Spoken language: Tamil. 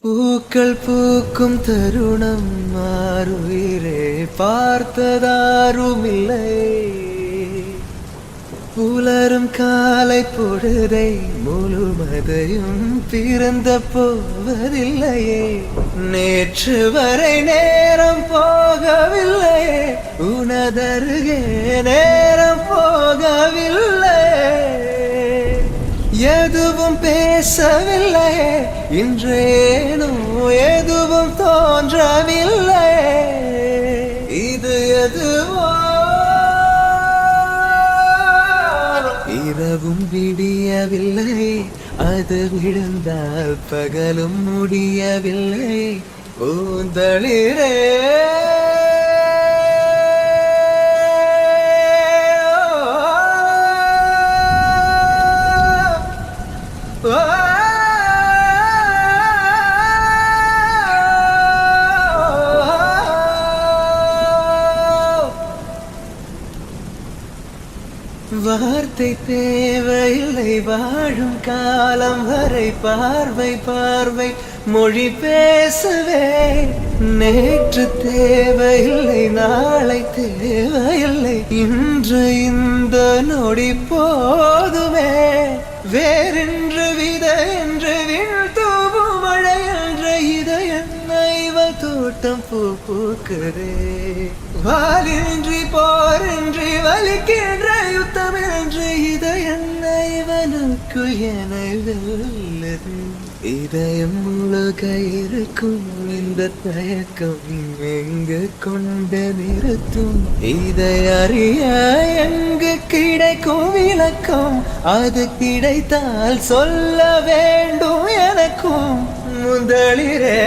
பூக்கள் பூக்கும் தருணம் மாறுயிரே பார்த்ததாருமில்லை. புலரும் காலை பொழுதை முழுவதையும் பிறந்த போவதில்லையே. நேற்று வரை நேரம் போகவில்லையே, உனதருகே நேரம் போகவில்லை. எதுவும் பேசவில்லையே, இன்றேனோ எதுவும் தோன்றவில்லை. இது எதுவோ இரவும் விடியவில்லை, அது விழுந்தால் பகலும் முடியவில்லை. பூந்தளிரே வார்த்தை தேவையில்லை, வாழும் காலம் வரை பார்வை பார்வை மொழி பேசவே. நேற்று தேவையில்லை, நாளை தேவையில்லை, இன்று இந்த நொடி போதுமே. வேறென்று வித என்று வீழ்த்தூவும் மழை என்ற இதயன்னைவ தோட்டம் பூ பூக்கிறே. வாலின்றி போரின்றி வலிக்கின்ற யுத்தம் என்று இதயன்னைவனுக்கு என வெல்லது. இதயம் முழுக இருக்கும் இந்த தயக்கம் எங்கு கொண்டு நிறுத்தும்? இதை அறிய எங்கு கிடைக்கும் விளக்கம்? அது கிடைத்தால் சொல்ல வேண்டும் எனக்கும். முதலிரே